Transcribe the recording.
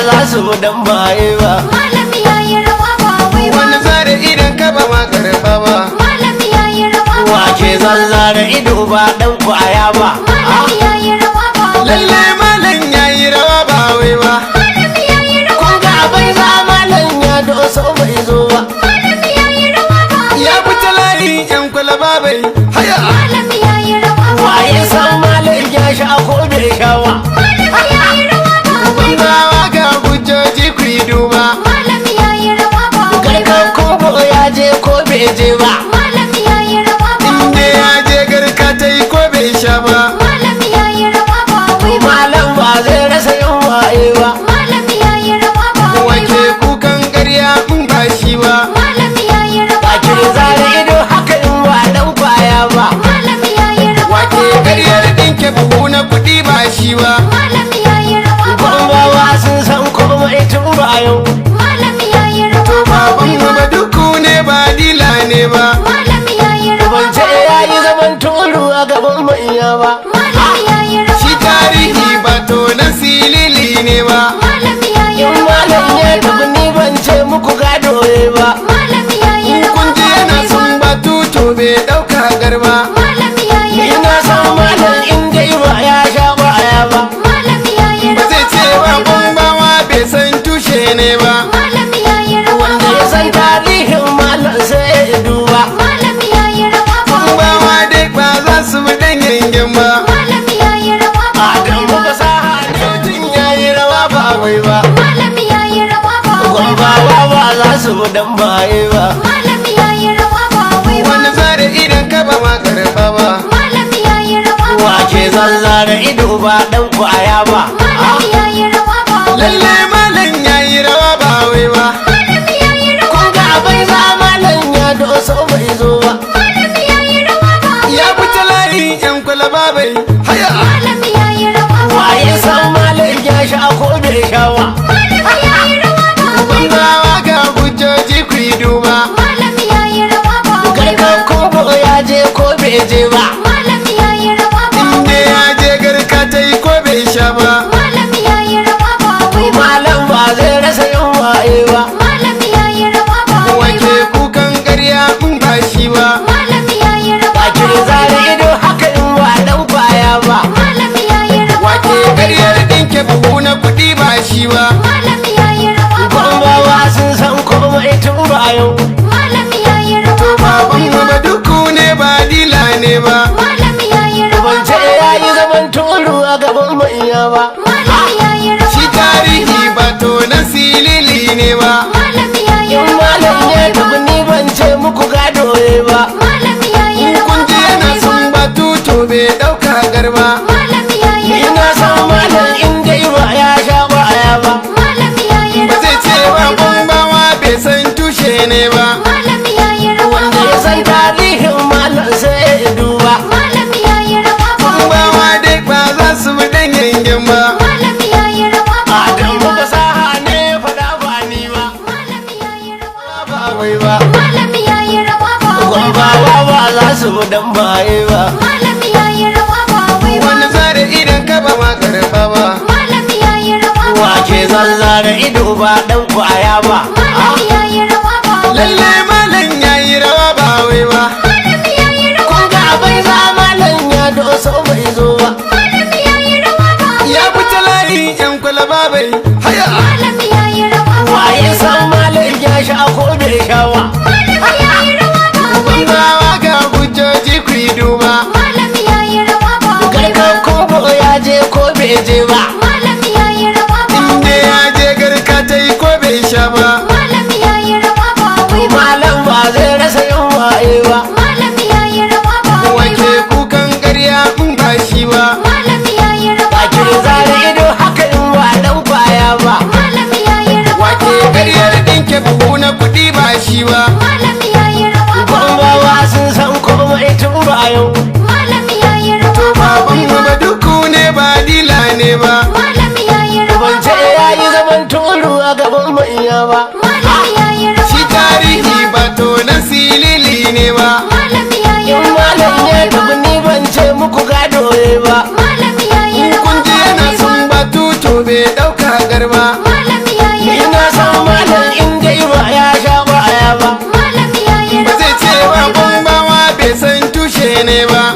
za su dan baye ba. Malami yayi rawa ba wai ba. wani zare idan ka ba ma karba ba. Malami yayi rawa ba. Wake zanzara ido ba dan kwaya ba. Malami yayi rawa ba wai ba. lalle malam yayi rawa ba wai ba. Malami yayi rawa Kun ga bai za malam ya doso bai zo ba. Malami yayi rawa ba wai ya ba. fita layi yan kwalaba bai haya. Malami yayi rawa ba wai Waye ba. san malam ya sha ko bai sha ba. Malami yayi rawa ba wai ba. Bangawa ga hujjoji ku yi duba. Malami yayi rawa ba wai ba. Garkan kogo ya je ko bai je ba. Malami yayi rawa ba inda wai ba. ya je garka ta yi ko bai sha ba. Malami yayi rawa ba wai ba. Malam ba zai rasa yin waye ba. Malami yayi rawa ba wai wake ba. kukan ƙarya in ba shi ba. Malami yayi rawa ba Wake wai zara ba. ido haka in ba dan kwaya ba. Malami yayi rawa wake ba wai ba. ƙaryar ɗinke buhu na kuɗi ba shi ba. Malami yayi rawa ba wai Gwambawa ba. sun san komai tun bayan. Malami yayi rawa ba baban wai mu ba. ba duku ne ba dila ne ba. Malami yayi rawa Ban ba ce wai ya yi ba. zaman turu a gaban manya ba. Malami yayi rawa shi ba wai tarihi ba. ba to na silili ne ba. Malami yayi In rawa ba malam ya wai ba. tafi ni ban ce muku gado ba. Malami yayi in rawa kun ba ji yana wai ba. sun batu to bai ɗauka garba. Malami yayi Ni rawa na ba san wai malam ba. in dai ba ya sha baya ba. Malami yayi ba rawa zai ce ba ba wai ba. gwambawa bai san tushe ne ba. Malami yayi rawa Wanda ba ya san wai ba. tarihin malam sai ya duba. Malami yayi rawa ba wai gwambawa ba. dai ba za su bi ɗan yangen ba. Malami yayi rawa ba wai Adamu ba. ba sa hannun ya yi rawa ba wai ba. Malami yayi rawa ba wai ba. Gwambawa ba za su dan baye ba. Malami yayi rawa ba wai ba. wani zare idan ka ba ma karba ba. Malami yayi rawa ba Wake wai ba. zanzara ido ba dan kwaya ba. Malami yayi rawa ba wai lalle ba. malam yayi rawa ba wai ba. Malami yayi rawa Kun ba ga bai wai za ba. malam ya doso bai zo ba. Malami yayi rawa ba wai ya ba. fita layi yan kwalaba bai haya. Malami yayi rawa ba Waye wai ba. san malam ya sha ko bai sha ba. Malami yayi rawa ba wai ba. bangawa ga hujjoji ku yi duba. Malami yayi rawa ba wai ba. Garkan kogo ya je ko bai je ba. Malami yayi rawa ba inda wai ba. ya je garka ta yi ko bai sha ba. Malami yayi rawa ba wai ba. Malam ba zai rasa yin waye ba. Malami yayi rawa ba wai wake ba. kukan ƙarya in ba shi ba. Malami yayi rawa Wake ba wai zara ba. ido haka in ba dan kwaya ba. Malami yayi rawa wake ba wai ba. ƙaryar ɗinke buhu na kuɗi ba shi ba. Malami yayi rawa ba wai Gwambawa ba. sun san komai tun bayan. Malami yayi rawa ba baban wai mu ba. ba duku ne ba dila ne ba. Malami yayi rawa Ban ba ce wai ya ba. yi zaman turu a gaban manya ba. Malami yayi rawa shi ba wai tarihi ba. ba to na silili ne ba. Malami yayi In rawa malam ba ya wai ba. tafi ni ban ce muku gado ba. Malami yayi in rawa kun ji ba yana wai ba. sun batu to bai ɗauka garba. Malami yayi Ni rawa na ba san wai ba. malam in dai ba ya sha baya ba. Malami yayi ba rawa zai ce ba ba wai ba. gwambawa bai san tushe ne ba. Malami yayi rawa Wanda ba ya san wai ba. tarihin malam sai ya duba. Malami yayi rawa ba wai gwambawa ba. dai ba za su bi ɗan yangen ba. Malami yayi rawa ba wai Adamu ba. ba sa ne faɗa ba ni ba. Malami yayi rawa ba. Ba wai ba. Malami yayi rawa ba wai ba. Gwambawa ba za su dan baye ba. Malami yayi rawa ba wai ba. wani zare idan ka ba ma karba ba. Malami yayi rawa ba Wake wai ba. zanzara ido ba dan kwaya ba. Malami yayi rawa ba wai lalle ba. malam yayi rawa ba wai ba. Malami yayi rawa Kun ga ba bai wai za ba. malam ya doso bai zo ba. Malami yayi rawa ba wai ya ba. fita layi yan kwalaba bai haya. Malami yayi rawa ba Waye wai ba. san malam ya sha ko bai sha ba. Malami yayi rawa ba wai ba. bangawa ga hujjoji ku yi duba. Malami yayi rawa ba wai ba. Garkan kogo ya je ko bai je ba. Malami yayi rawa ba inda wai ba. ya je garka ta yi ko bai sha ba. Malami yayi rawa ba wai ba. Malam ba zai rasa yin waye ba. Malami yayi rawa ba wai wake ba. kukan ƙarya in ba shi ba. Malami yayi rawa Wake ba zara wai ba. ido haka in ba dan kwaya ba. Malami yayi rawa wake ba wai ba. ƙaryar ɗinke buhu na kuɗi ba shi ba. Malami yayi rawa ba wai Gwambawa ba. sun san komai tun bayan. Malami yayi rawa ba baban wai mu ba. ba duku ne ba dila ne ba. Malami yayi rawa Ban ce ba ya wai yi ba. zaman turu a gaban manya ba. Malami yayi rawa shi ba wai tarihi ba. ba to na silili ne ba. Malami yayi In rawa malam ba ya wai ba. tafi ni ban ce muku gado ba. Malami yayi in rawa kun ji ba yana wai ba. sun batu to bai ɗauka garba. Malami ne ba